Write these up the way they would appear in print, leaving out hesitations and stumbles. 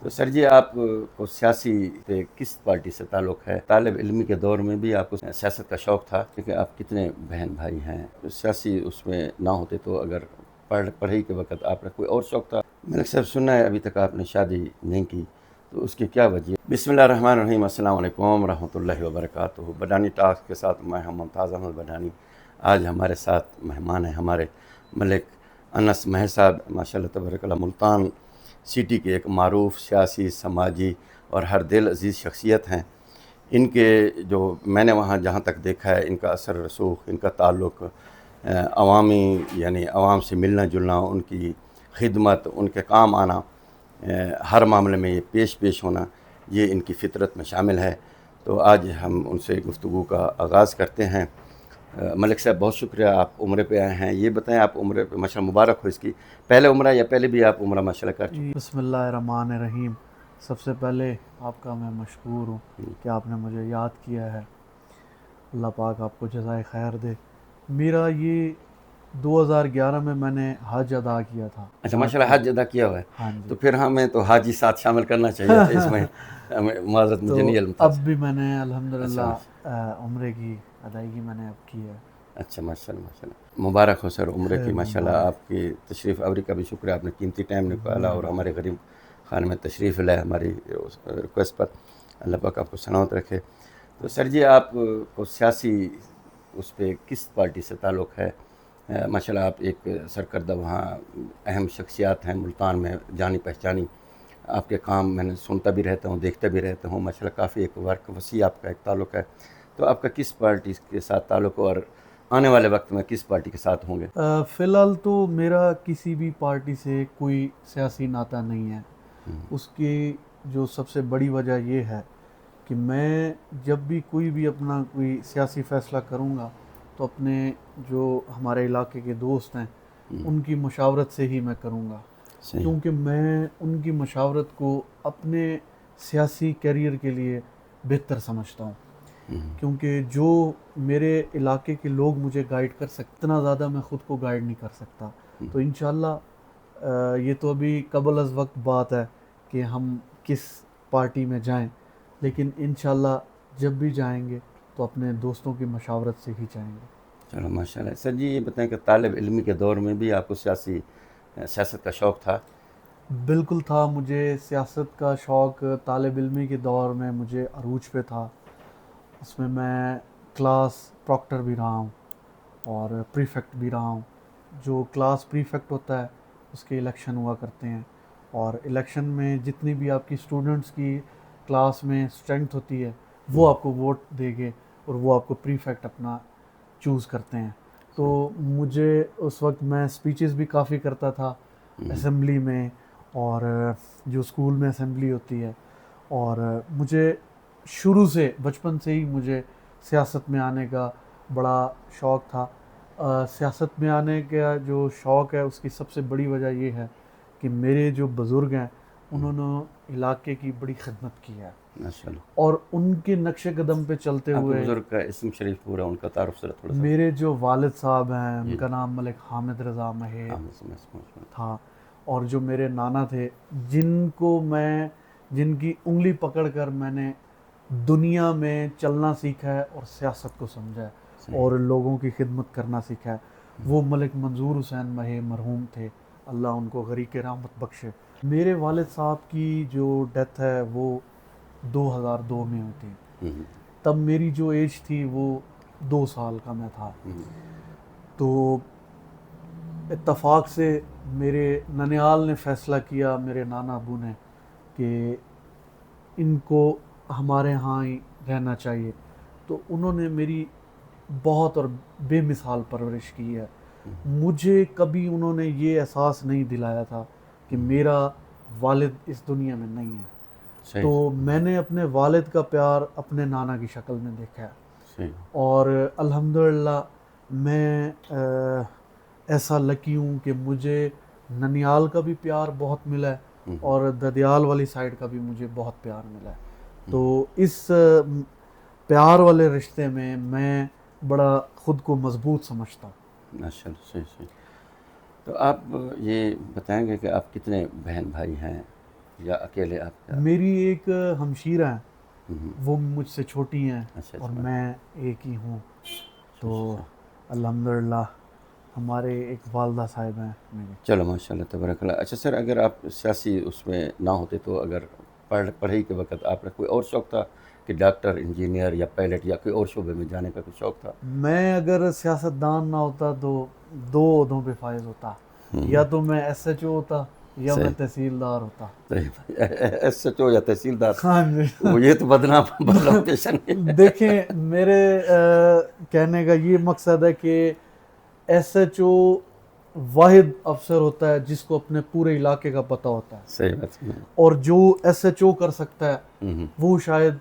تو سر جی، آپ کو سیاسی پہ کس پارٹی سے تعلق ہے؟ طالب علمی کے دور میں بھی آپ کو سیاست کا شوق تھا، کیونکہ آپ کتنے بہن بھائی ہیں؟ سیاسی اس میں نہ ہوتے تو اگر پڑھائی کے وقت آپ نے کوئی اور شوق تھا؟ ملک صاحب، سننا ہے ابھی تک آپ نے شادی نہیں کی، تو اس کی کیا وجہ؟ بسم اللہ الرحمن الرحیم، السلام علیکم ورحمۃ اللہ وبرکاتہ۔ بدانی ٹاکس کے ساتھ میں ہم ممتاز احمد بدانی۔ آج ہمارے ساتھ مہمان ہیں ہمارے ملک انس مہر صاحب، ماشاء اللہ تبارک اللہ، ملتان سٹی کے ایک معروف سیاسی، سماجی اور ہر دل عزیز شخصیت ہیں۔ ان کے جو میں نے وہاں جہاں تک دیکھا ہے، ان کا اثر رسوخ، ان کا تعلق عوامی، یعنی عوام سے ملنا جلنا، ان کی خدمت، ان کے کام آنا، ہر معاملے میں یہ پیش ہونا، یہ ان کی فطرت میں شامل ہے۔ تو آج ہم ان سے گفتگو کا آغاز کرتے ہیں۔ ملک صاحب، بہت شکریہ، آپ عمرے پہ آئے ہیں۔ یہ بتائیں، آپ عمرے پہ ماشاء اللہ مبارک ہو اس کی، پہلے عمرہ یا پہلے بھی آپ عمرہ ماشاء اللہ کر چکے؟ بسم اللہ الرحمن الرحیم۔ سب سے پہلے آپ کا میں مشکور ہوں کہ آپ نے مجھے یاد کیا ہے۔ اللہ پاک آپ کو جزائے خیر دے۔ میرا یہ 2011 میں نے حج ادا کیا تھا۔ اچھا، ماشاء اللہ حج ادا کیا ہوا ہے؟ ہاں جی۔ تو پھر ہمیں تو حاجی ساتھ شامل کرنا چاہیے تھا اس میں، معذرت مجھے نہیں علم تھا۔ اب بھی میں نے الحمدللہ عمرے کی ادائیگی میں نے اب کی ہے۔ اچھا، ماشاء اللہ ماشاء اللہ، مبارک ہو سر عمرے کی۔ ماشاء اللہ آپ کی تشریف آوری کا بھی شکریہ، آپ نے قیمتی ٹائم نکالا اور ہمارے غریب خانے میں تشریف لائے ہماری ریکویسٹ پر۔ اللہ پاک آپ کو سلامت رکھے۔ تو سر جی، آپ کو سیاسی اس پہ کس پارٹی سے تعلق ہے؟ ماشاء اللہ آپ ایک سرکردہ وہاں اہم شخصیات ہیں ملتان میں، جانی پہچانی۔ آپ کے کام میں نے سنتا بھی رہتا ہوں، دیکھتا بھی رہتا ہوں، ماشاء اللہ کافی ایک ورک وسیع آپ کا ایک تعلق ہے۔ تو آپ کا کس پارٹی کے ساتھ تعلق ہو اور آنے والے وقت میں کس پارٹی کے ساتھ ہوں گے؟ فی الحال تو میرا کسی بھی پارٹی سے کوئی سیاسی ناطہ نہیں ہے۔ اس کی جو سب سے بڑی وجہ یہ ہے کہ میں جب بھی کوئی بھی اپنا کوئی سیاسی فیصلہ کروں گا تو اپنے جو ہمارے علاقے کے دوست ہیں ان کی مشاورت سے ہی میں کروں گا، کیونکہ میں ان کی مشاورت کو اپنے سیاسی کیریئر کے لیے بہتر سمجھتا ہوں۔ کیونکہ جو میرے علاقے کے لوگ مجھے گائیڈ کر سکتے، اتنا زیادہ میں خود کو گائیڈ نہیں کر سکتا۔ تو انشاءاللہ یہ تو ابھی قبل از وقت بات ہے کہ ہم کس پارٹی میں جائیں، لیکن انشاءاللہ جب بھی جائیں گے تو اپنے دوستوں کی مشاورت سے ہی جائیں گے۔ چلو ماشاء اللہ۔ سر جی، یہ بتائیں کہ طالب علمی کے دور میں بھی آپ کو سیاست کا شوق تھا؟ بالکل تھا، مجھے سیاست کا شوق طالب علمی کے دور میں مجھے عروج پہ تھا۔ اس میں کلاس پروکٹر بھی رہا ہوں اور پریفیکٹ بھی رہا ہوں۔ جو کلاس پریفیکٹ ہوتا ہے اس کے الیکشن ہوا کرتے ہیں، اور الیکشن میں جتنی بھی آپ کی اسٹوڈنٹس کی کلاس میں اسٹرینتھ ہوتی ہے وہ آپ کو ووٹ دے گے اور وہ آپ کو پریفیکٹ اپنا چوز کرتے ہیں۔ تو مجھے اس وقت میں اسپیچز بھی کافی کرتا تھا اسمبلی میں، اور جو اسکول میں اسمبلی ہوتی ہے، اور مجھے شروع سے بچپن سے ہی مجھے سیاست میں آنے کا بڑا شوق تھا۔ سیاست میں آنے کا جو شوق ہے اس کی سب سے بڑی وجہ یہ ہے کہ میرے جو بزرگ ہیں انہوں نے علاقے کی بڑی خدمت کی ہے، اور ان کے نقش قدم پہ چلتے ہوئے۔ بزرگ کا اسم شریف پورا، ان کا تعارف ذرا تھوڑا سا۔ میرے جو والد صاحب ہیں ان کا نام ملک حامد رضا مہر تھا، اور جو میرے نانا تھے جن کی انگلی پکڑ کر میں نے دنیا میں چلنا سیکھا ہے اور سیاست کو سمجھا ہے اور لوگوں کی خدمت کرنا سیکھا ہے، وہ ملک منظور حسین مہر مرحوم تھے، اللہ ان کو غریق رحمت بخشے۔ میرے والد صاحب کی جو ڈیتھ ہے وہ 2002 میں ہوئی تھی، تب میری جو ایج تھی وہ 2 سال کا میں تھا۔ تو اتفاق سے میرے ننیال نے فیصلہ کیا، میرے نانا ابو نے، کہ ان کو ہمارے ہاں ہی رہنا چاہیے۔ تو انہوں نے میری بہت اور بے مثال پرورش کی ہے۔ مجھے کبھی انہوں نے یہ احساس نہیں دلایا تھا کہ میرا والد اس دنیا میں نہیں ہے۔ تو میں نے اپنے والد کا پیار اپنے نانا کی شکل میں دیکھا ہے، اور الحمدللہ میں ایسا لکی ہوں کہ مجھے ننیال کا بھی پیار بہت ملا ہے اور ددیال والی سائڈ کا بھی مجھے بہت پیار ملا ہے۔ تو اس پیار والے رشتے میں بڑا خود کو مضبوط سمجھتا ہوں۔ ماشاء اللہ، صحیح۔ تو آپ یہ بتائیں گے کہ آپ کتنے بہن بھائی ہیں؟ یا اکیلے آپ کا؟ میری ایک ہمشیرہ ہیں، ہوں، وہ مجھ سے چھوٹی ہیں اچھا اور اچھا میں ایک ہی ہوں. تو اچھا. الحمدللہ ہمارے ایک والدہ صاحب ہیں میرے. چلو ماشاء اللہ تبارک اللہ. اچھا سر، اگر آپ سیاسی اس میں نہ ہوتے تو اگر پڑھائی کے وقت آپ نے کوئی اور شوق تھا کہ ڈاکٹر، انجینئر یا پائلٹ یا کوئی اور شعبے میں جانے کا کوئی شوق تھا؟ میں اگر سیاستدان نہ ہوتا تو دو عہدوں پہ فائز ہوتا، ہوں، یا تو میں ایس ایچ او ہوتا یا میں صحیح تحصیلدار ہوتا. صحیح. ایس ایچ او یا تحصیلدار، ہاں جی. وہ یہ تو بدنام پیشن ہے. دیکھیں میرے کہنے کا یہ مقصد ہے کہ ایس ایچ او واحد افسر ہوتا ہے جس کو اپنے پورے علاقے کا پتہ ہوتا ہے، صحیح بات ہے. اور جو ایس ایچ او کر سکتا ہے ہوں، وہ شاید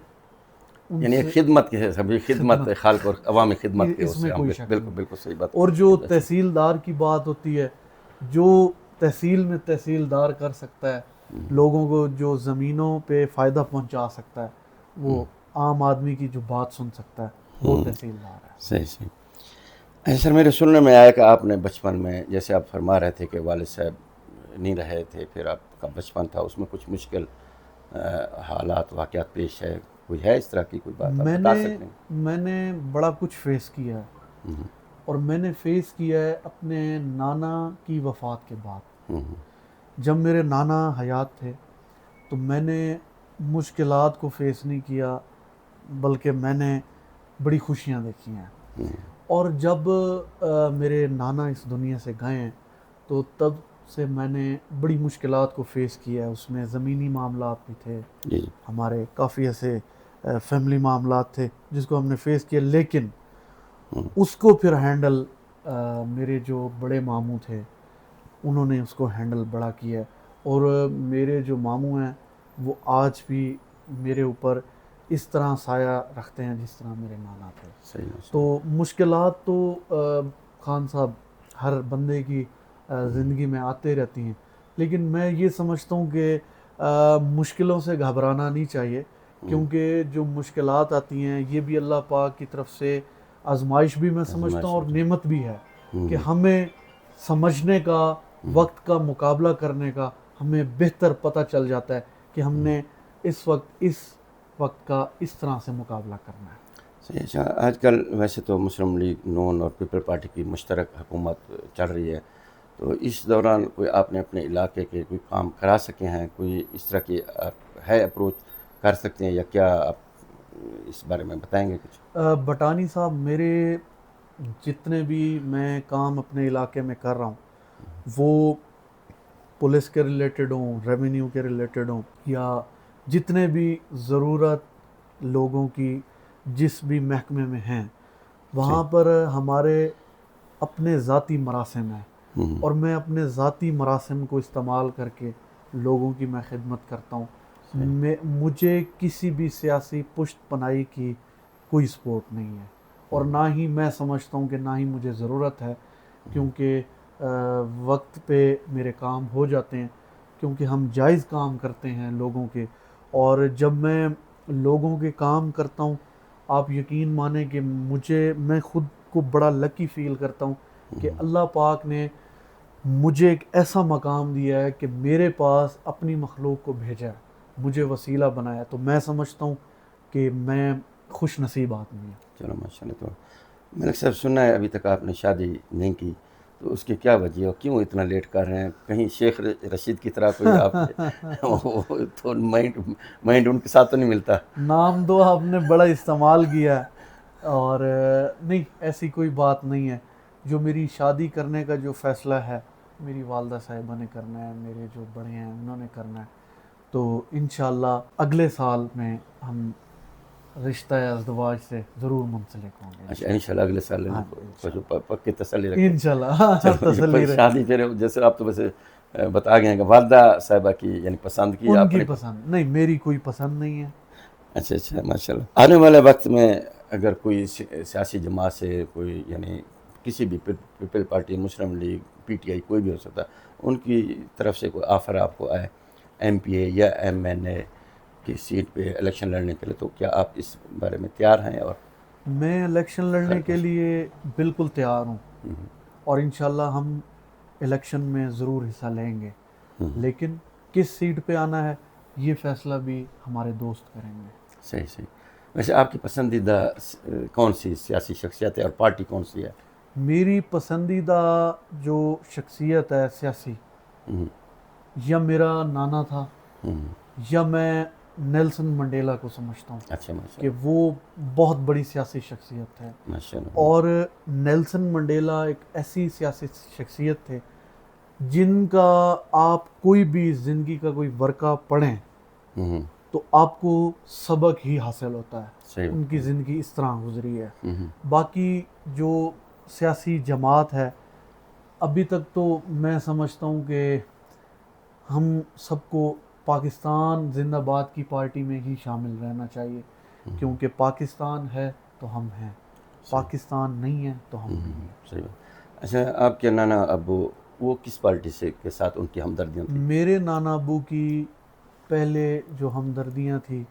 ان یعنی سے خدمت کے سبھی خدمت خالق اور عوامی خدمت کے اس اس میں سے ہم کوئی شک بالکل نہیں. بالکل صحیح بات. اور جو تحصیلدار کی بات ہوتی ہے، جو تحصیل میں تحصیلدار کر سکتا ہے، لوگوں کو جو زمینوں پہ فائدہ پہنچا سکتا ہے، وہ عام آدمی کی جو بات سن سکتا ہے، وہ تحصیلدار ہے. صحیح صحیح. ایسا سر، میرے سننے میں آیا کہ آپ نے بچپن میں، جیسے آپ فرما رہے تھے کہ والد صاحب نہیں رہے تھے، پھر آپ کا بچپن تھا، اس میں کچھ مشکل حالات واقعات پیش ہے، کوئی ہے اس طرح کی کوئی بات آپ بتا سکتے ہیں؟ میں نے بڑا کچھ فیس کیا ہے، اور میں نے فیس کیا ہے اپنے نانا کی وفات کے بعد. جب میرے نانا حیات تھے تو میں نے مشکلات کو فیس نہیں کیا، بلکہ میں نے بڑی خوشیاں دیکھی ہیں. اور جب میرے نانا اس دنیا سے گئے ہیں تو تب سے میں نے بڑی مشکلات کو فیس کیا ہے. اس میں زمینی معاملات بھی تھے، جی. ہمارے کافی ایسے فیملی معاملات تھے جس کو ہم نے فیس کیا، لیکن اس کو پھر ہینڈل میرے جو بڑے ماموں تھے انہوں نے اس کو ہینڈل بڑا کیا ہے. اور میرے جو ماموں ہیں وہ آج بھی میرے اوپر اس طرح سایہ رکھتے ہیں جس طرح میرے نانا تھے. صحیح. تو مشکلات تو خان صاحب ہر بندے کی زندگی میں آتے رہتی ہیں، لیکن میں یہ سمجھتا ہوں کہ مشکلوں سے گھبرانا نہیں چاہیے، کیونکہ جو مشکلات آتی ہیں یہ بھی اللہ پاک کی طرف سے آزمائش بھی میں سمجھتا ہوں اور نعمت بھی ہے کہ ہمیں سمجھنے کا، وقت کا مقابلہ کرنے کا ہمیں بہتر پتہ چل جاتا ہے کہ ہم نے اس وقت کا اس طرح سے مقابلہ کرنا ہے. صحیح. اچھا، آج کل ویسے تو مسلم لیگ نون اور پیپل پارٹی کی مشترک حکومت چل رہی ہے، تو اس دوران کوئی آپ نے اپنے علاقے کے کوئی کام کرا سکے ہیں؟ کوئی اس طرح کی ہے اپروچ کر سکتے ہیں، یا کیا آپ اس بارے میں بتائیں گے کچھ؟ بٹانی صاحب، میرے جتنے بھی میں کام اپنے علاقے میں کر رہا ہوں وہ پولیس کے ریلیٹڈ ہوں، ریونیو کے ریلیٹڈ ہوں، یا جتنے بھی ضرورت لوگوں کی جس بھی محکمے میں ہیں، وہاں پر ہمارے اپنے ذاتی مراسم ہیں، اور میں اپنے ذاتی مراسم کو استعمال کر کے لوگوں کی میں خدمت کرتا ہوں. مجھے کسی بھی سیاسی پشت پناہی کی کوئی سپورٹ نہیں ہے، اور نہ ہی میں سمجھتا ہوں کہ نہ ہی مجھے ضرورت ہے، کیونکہ وقت پہ میرے کام ہو جاتے ہیں، کیونکہ ہم جائز کام کرتے ہیں لوگوں کے. اور جب میں لوگوں کے کام کرتا ہوں، آپ یقین مانیں کہ میں خود کو بڑا لکی فیل کرتا ہوں کہ اللہ پاک نے مجھے ایک ایسا مقام دیا ہے کہ میرے پاس اپنی مخلوق کو بھیجا ہے، مجھے وسیلہ بنایا. تو میں سمجھتا ہوں کہ میں خوش نصیب آدمی ہوں. چلو ماشاء اللہ. تو ملک صاحب، سننا ہے ابھی تک آپ نے شادی نہیں کی، تو اس کی کیا وجہ ہے؟ کیوں اتنا لیٹ کر رہے ہیں؟ کہیں شیخ رشید کی طرح کوئی آپ تو مائنڈ ان کے ساتھ تو نہیں ملتا؟ نام دو آپ نے بڑا استعمال کیا ہے، اور نہیں، ایسی کوئی بات نہیں ہے. جو میری شادی کرنے کا جو فیصلہ ہے میری والدہ صاحبہ نے کرنا ہے، میرے جو بڑے ہیں انہوں نے کرنا ہے. تو انشاءاللہ اگلے سال میں ہم رشتہ ازدواج سے ضرور منسلک ہوں گے. اچھا، انشاءاللہ اگلے سال پکی تسلی رکھیں. انشاءاللہ تسلی رہے. شادی پھر جیسے آپ تو ویسے بتا گئے ہیں کہ والدہ صاحبہ کی یعنی پسند کی، ان اپنی کی پسند نہیں، میری کوئی پسند نہیں ہے. اچھا اچھا، ماشاء اللہ. آنے والے وقت میں اگر کوئی سیاسی جماعت سے کوئی، یعنی کسی بھی people party, Muslim league, P T I, کوئی بھی ہو سکتا، ان کی طرف سے کوئی آفر آپ کو آئے ایم پی اے یا ایم این اے کی سیٹ پہ الیکشن لڑنے کے لیے، تو کیا آپ اس بارے میں تیار ہیں؟ اور میں الیکشن لڑنے کے لیے بالکل تیار ہوں، اور انشاءاللہ ہم الیکشن میں ضرور حصہ لیں گے. لیکن کس سیٹ پہ آنا ہے یہ فیصلہ بھی ہمارے دوست کریں گے۔ صحیح صحیح۔ ویسے آپ کی پسندیدہ کون سی سیاسی شخصیت ہے اور پارٹی کون سی ہے؟ میری پسندیدہ جو شخصیت ہے سیاسی، ہوں، یا میرا نانا تھا، ہوں، یا میں نیلسن منڈیلا کو سمجھتا ہوں اچھا ماشاء کہ وہ بہت بڑی سیاسی شخصیت ہے۔ اللہ ماشاء اللہ۔ اور نیلسن منڈیلا ایک ایسی سیاسی شخصیت تھے جن کا آپ کوئی بھی زندگی کا کوئی ورقہ پڑھیں ہوں، تو آپ کو سبق ہی حاصل ہوتا ہے، صحیح۔ ان کی زندگی اس طرح گزری ہے۔ ہوں، باقی جو سیاسی جماعت ہے، ابھی تک تو میں سمجھتا ہوں کہ ہم سب کو پاکستان زندہ باد کی پارٹی میں ہی شامل رہنا چاہیے، کیونکہ پاکستان ہے تو ہم ہیں، پاکستان نہیں ہے تو ہم نہیں ہیں۔ صحیح بات۔ اچھا، آپ کے نانا ابو وہ کس پارٹی سے کے ساتھ ان کی ہمدردیاں تھیں؟ میرے نانا ابو کی پہلے جو ہمدردیاں تھی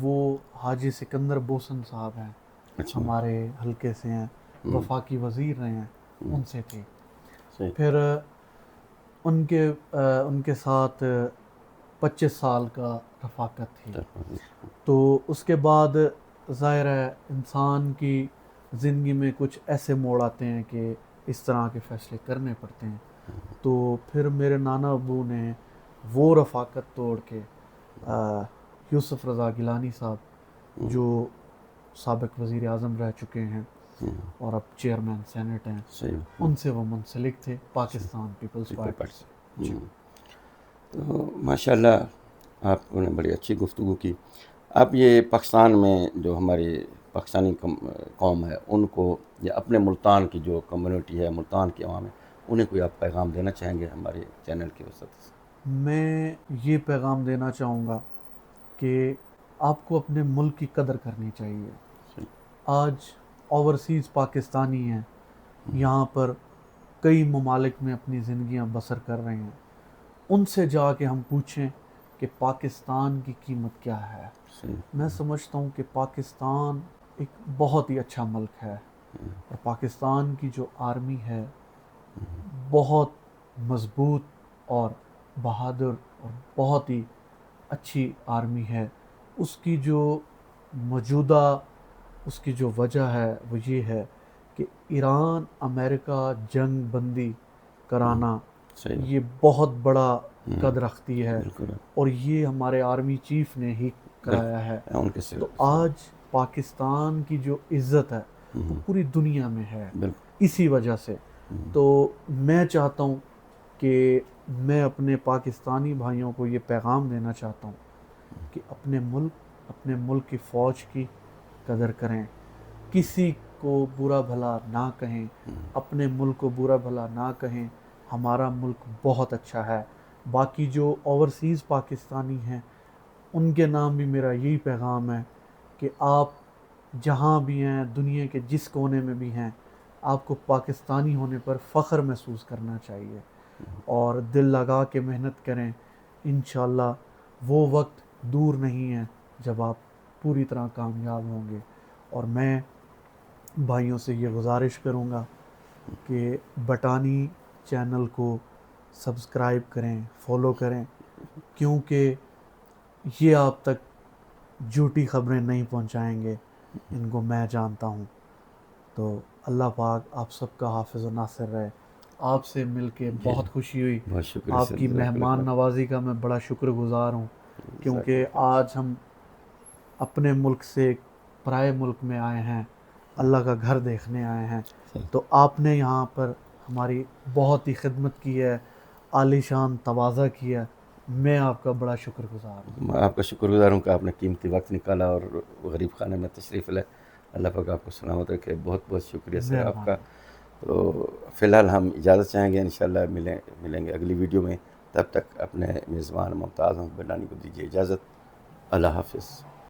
وہ حاجی سکندر بوسن صاحب ہیں، اچھا، ہمارے حلقے سے ہیں، وفاقی وزیر رہے ہیں، ان سے تھی۔ صحیح۔ پھر ان کے ساتھ 25 سال کا رفاقت تھی۔ تو اس کے بعد ظاہر ہے انسان کی زندگی میں کچھ ایسے موڑ آتے ہیں کہ اس طرح کے فیصلے کرنے پڑتے ہیں، تو پھر میرے نانا ابو نے وہ رفاقت توڑ کے یوسف رضا گیلانی صاحب جو سابق وزیر اعظم رہ چکے ہیں اور اب چیئرمین سینٹ ہیں، صحیح۔ ان سے وہ منسلک تھے پاکستان پیپلز پارٹی سے۔ تو ماشاء اللہ آپ نے بڑی اچھی گفتگو کی۔ آپ یہ پاکستان میں جو ہماری پاکستانی قوم ہے ان کو، یا اپنے ملتان کی جو کمیونٹی ہے، ملتان کی عوام ہے، انہیں کوئی آپ پیغام دینا چاہیں گے ہمارے چینل کی وسط سے؟ میں یہ پیغام دینا چاہوں گا کہ آپ کو اپنے ملک کی قدر کرنی چاہیے۔ آج اوورسیز پاکستانی ہیں، یہاں پر کئی ممالک میں اپنی زندگیاں بسر کر رہے ہیں، ان سے جا کے ہم پوچھیں کہ پاکستان کی قیمت کیا ہے۔ میں سمجھتا ہوں کہ پاکستان ایک بہت ہی اچھا ملک ہے، اور پاکستان کی جو آرمی ہے بہت مضبوط اور بہادر اور بہت ہی اچھی آرمی ہے۔ اس کی جو موجودہ اس کی جو وجہ ہے وہ یہ ہے کہ ایران امریکہ جنگ بندی کرانا یہ بہت بڑا قد رکھتی ہے، اور یہ ہمارے آرمی چیف نے ہی کرایا ہے۔ تو آج پاکستان کی جو عزت ہے وہ پوری دنیا میں ہے اسی وجہ سے۔ تو میں چاہتا ہوں کہ میں اپنے پاکستانی بھائیوں کو یہ پیغام دینا چاہتا ہوں کہ اپنے ملک کی فوج کی قدر کریں، کسی کو برا بھلا نہ کہیں، اپنے ملک کو برا بھلا نہ کہیں۔ ہمارا ملک بہت اچھا ہے۔ باقی جو اوورسیز پاکستانی ہیں ان کے نام بھی میرا یہی پیغام ہے کہ آپ جہاں بھی ہیں، دنیا کے جس کونے میں بھی ہیں، آپ کو پاکستانی ہونے پر فخر محسوس کرنا چاہیے، اور دل لگا کے محنت کریں۔ انشاءاللہ وہ وقت دور نہیں ہے جب آپ پوری طرح کامیاب ہوں گے۔ اور میں بھائیوں سے یہ گزارش کروں گا کہ بٹانی چینل کو سبسکرائب کریں، فالو کریں، کیونکہ یہ آپ تک جھوٹی خبریں نہیں پہنچائیں گے، ان کو میں جانتا ہوں۔ تو اللہ پاک آپ سب کا حافظ و ناصر رہے۔ آپ سے مل کے بہت خوشی ہوئی، آپ کی مہمان نوازی کا میں بڑا شکر گزار ہوں، کیونکہ آج ہم اپنے ملک سے پرائے ملک میں آئے ہیں، اللہ کا گھر دیکھنے آئے ہیں، تو آپ نے یہاں پر ہماری بہت ہی خدمت کی ہے، عالی شان تواضع کیا۔ میں آپ کا بڑا شکر گزار ہوں۔ میں آپ کا شکر گزار ہوں کہ آپ نے قیمتی وقت نکالا اور غریب خانے میں تشریف لائے۔ اللہ پاک آپ کو سلامت رکھے۔ بہت بہت شکریہ سر آپ کا۔ تو فی الحال ہم اجازت چاہیں گے، انشاءاللہ ملیں گے اگلی ویڈیو میں۔ تب تک اپنے میزبان ممتاز بٹانی کو دیجیے اجازت۔ اللہ حافظ۔